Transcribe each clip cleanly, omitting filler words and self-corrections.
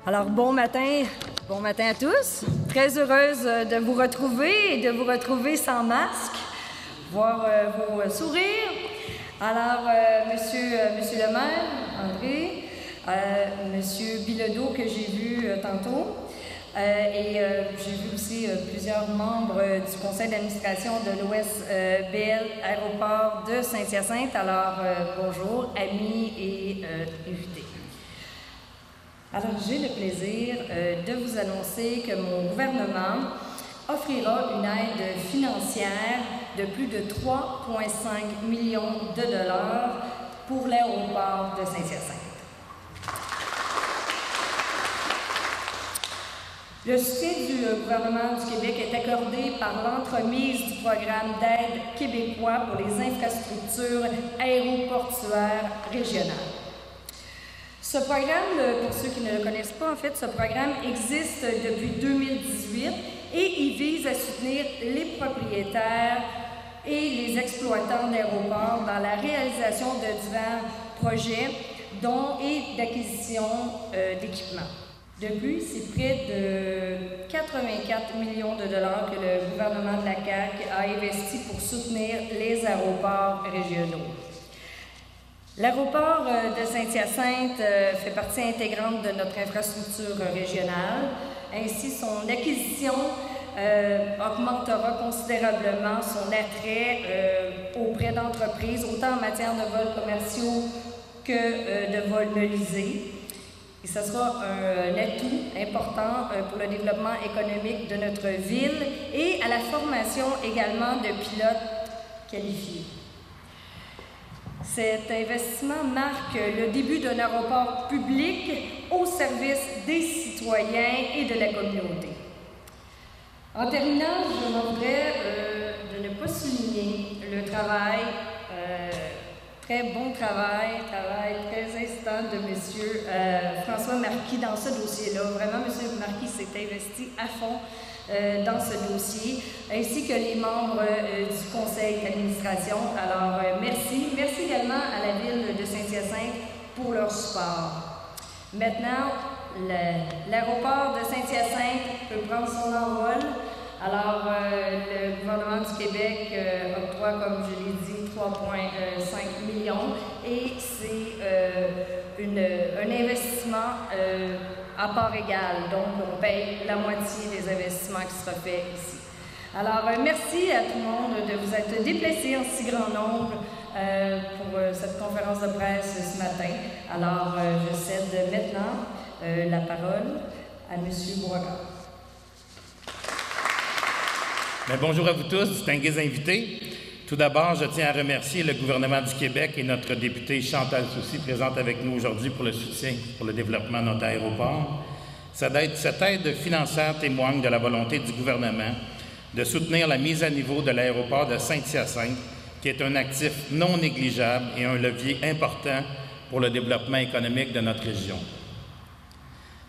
Alors, bon matin à tous. Très heureuse de vous retrouver et de vous retrouver sans masque, voir vos sourires. Alors, monsieur le maire, André, monsieur Bilodeau que j'ai vu tantôt, et j'ai vu aussi plusieurs membres du conseil d'administration de l'OSBL Aéroport de Saint-Hyacinthe. Alors, bonjour, amis et invités. Alors, j'ai le plaisir de vous annoncer que mon gouvernement offrira une aide financière de plus de 3,5 millions de dollars pour l'aéroport de Saint-Hyacinthe. Le soutien du gouvernement du Québec est accordé par l'entremise du programme d'aide québécois pour les infrastructures aéroportuaires régionales. Ce programme, pour ceux qui ne le connaissent pas, en fait, ce programme existe depuis 2018 et il vise à soutenir les propriétaires et les exploitants d'aéroports dans la réalisation de divers projets, dont et d'acquisition d'équipements. De plus, c'est près de 84 millions de dollars que le gouvernement de la CAQ a investi pour soutenir les aéroports régionaux. L'aéroport de Saint-Hyacinthe fait partie intégrante de notre infrastructure régionale. Ainsi, son acquisition augmentera considérablement son attrait auprès d'entreprises, autant en matière de vols commerciaux que de vols nolisés. Et ce sera un atout important pour le développement économique de notre ville et à la formation également de pilotes qualifiés. Cet investissement marque le début d'un aéroport public au service des citoyens et de la communauté. En terminant, je m'en voudrais de ne pas souligner le travail, très bon travail très insistant de M. François Marquis dans ce dossier-là. Vraiment, M. Marquis s'est investi à fond dans ce dossier, ainsi que les membres du conseil d'administration. Alors, merci. Merci également à la ville de Saint-Hyacinthe pour leur support. Maintenant, l'aéroport de Saint-Hyacinthe peut prendre son envol. Alors, le gouvernement du Québec octroie, comme je l'ai dit, 3,5 millions et c'est un investissement à part égale. Donc, on paye la moitié des investissements qui sera fait ici. Alors, merci à tout le monde de vous être déplacés en si grand nombre pour cette conférence de presse ce matin. Alors, je cède maintenant la parole à M. Bourassa. Bien, bonjour à vous tous, distingués invités. Tout d'abord, je tiens à remercier le gouvernement du Québec et notre députée Chantal Soucy, présente avec nous aujourd'hui pour le soutien pour le développement de notre aéroport. Cette aide financière témoigne de la volonté du gouvernement de soutenir la mise à niveau de l'aéroport de Saint-Hyacinthe, qui est un actif non négligeable et un levier important pour le développement économique de notre région.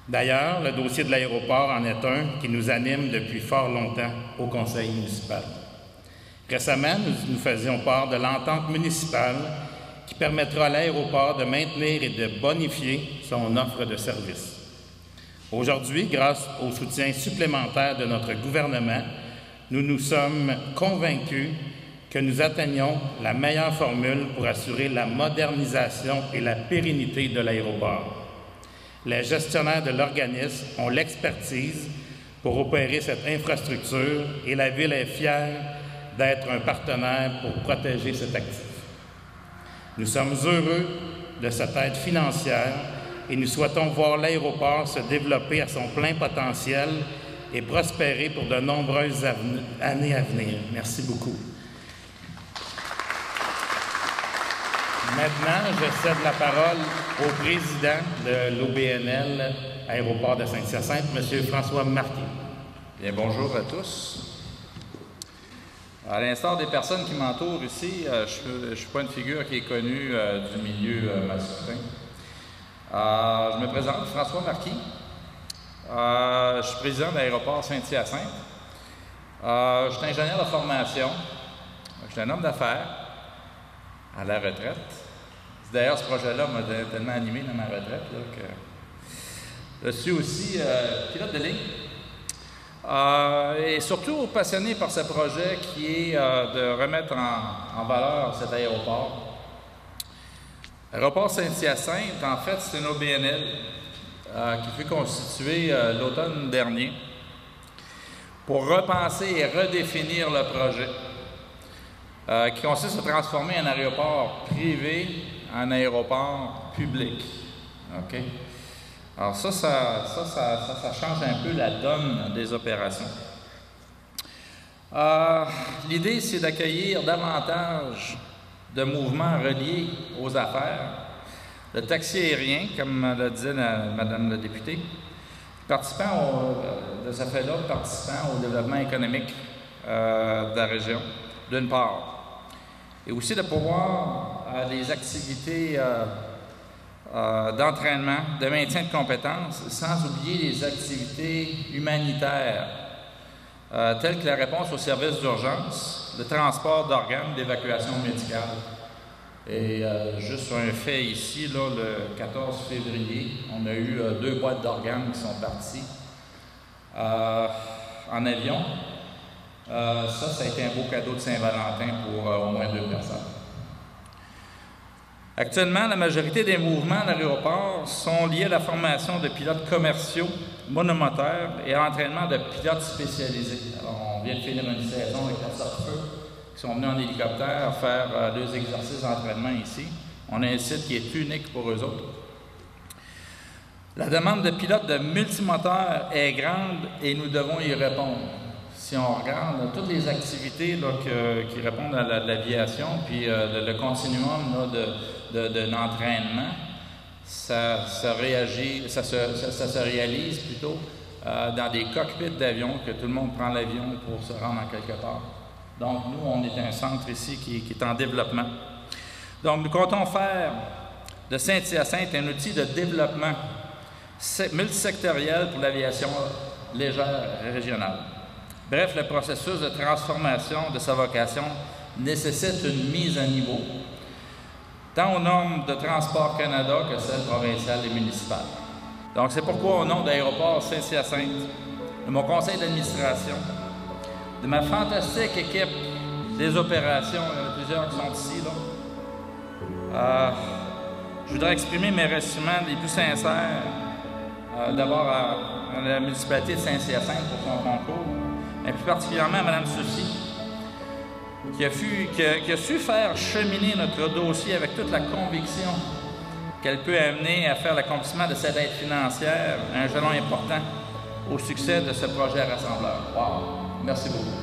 D'ailleurs, le dossier de l'aéroport en est un qui nous anime depuis fort longtemps au conseil municipal. Récemment, nous faisions part de l'entente municipale qui permettra à l'aéroport de maintenir et de bonifier son offre de services. Aujourd'hui, grâce au soutien supplémentaire de notre gouvernement, nous nous sommes convaincus que nous atteignons la meilleure formule pour assurer la modernisation et la pérennité de l'aéroport. Les gestionnaires de l'organisme ont l'expertise pour opérer cette infrastructure et la Ville est fière d'être un partenaire pour protéger cet actif. Nous sommes heureux de cette aide financière et nous souhaitons voir l'aéroport se développer à son plein potentiel et prospérer pour de nombreuses années à venir. Merci beaucoup. Maintenant, je cède la parole au président de l'OBNL Aéroport de Saint-Hyacinthe, M. François Marquis. Bien, bonjour à tous. À l'instar des personnes qui m'entourent ici, je ne suis pas une figure qui est connue du milieu masculin. Je me présente, François Marquis. Je suis président de l'aéroport Saint-Hyacinthe. Je suis ingénieur de formation. Je suis un homme d'affaires à la retraite. D'ailleurs, ce projet-là m'a tellement animé dans ma retraite là, que Je suis aussi pilote de ligne et surtout passionné par ce projet qui est de remettre en valeur cet aéroport. L'aéroport Saint-Hyacinthe, en fait, c'est une OBNL qui fut constituée l'automne dernier pour repenser et redéfinir le projet qui consiste à transformer un aéroport privé en aéroport public. OK? Alors ça change un peu la donne des opérations. L'idée, c'est d'accueillir davantage de mouvements reliés aux affaires. Le taxi aérien, comme le disait Madame la députée, participant de ce fait-là, participant au développement économique de la région, d'une part, et aussi de pouvoir des activités d'entraînement, de maintien de compétences, sans oublier les activités humanitaires, telles que la réponse aux services d'urgence, le transport d'organes, d'évacuation médicale. Et juste un fait ici, là, le 14 février, on a eu 2 boîtes d'organes qui sont parties en avion. Ça a été un beau cadeau de Saint-Valentin pour au moins 2 personnes. Actuellement, la majorité des mouvements à l'aéroport sont liés à la formation de pilotes commerciaux, monomoteurs et à l'entraînement de pilotes spécialisés. Alors, on vient de finir une saison avec la Sorfeu, qui sont venus en hélicoptère faire 2 exercices d'entraînement ici. On a un site qui est unique pour eux autres. La demande de pilotes de multimoteurs est grande et nous devons y répondre. Si on regarde toutes les activités là, qui répondent à l'aviation, puis le continuum là, de l'entraînement, ça se réalise plutôt dans des cockpits d'avion, que tout le monde prend l'avion pour se rendre en quelque part. Donc, nous, on est un centre ici qui est en développement. Donc, nous comptons faire de Saint-Hyacinthe un outil de développement multisectoriel pour l'aviation légère régionale. Bref, le processus de transformation de sa vocation nécessite une mise à niveau, tant aux normes de Transport Canada que celles provinciales et municipales. Donc, c'est pourquoi, au nom d'Aéroport Saint-Hyacinthe, de mon conseil d'administration, de ma fantastique équipe des opérations, il y en a plusieurs qui sont ici, là, je voudrais exprimer mes remerciements les plus sincères, d'abord à la municipalité de Saint-Hyacinthe pour son concours, mais plus particulièrement à Mme Soucy, qui a su faire cheminer notre dossier avec toute la conviction qu'elle peut amener à faire l'accomplissement de cette aide financière, un jalon important au succès de ce projet rassembleur. Wow! Merci beaucoup.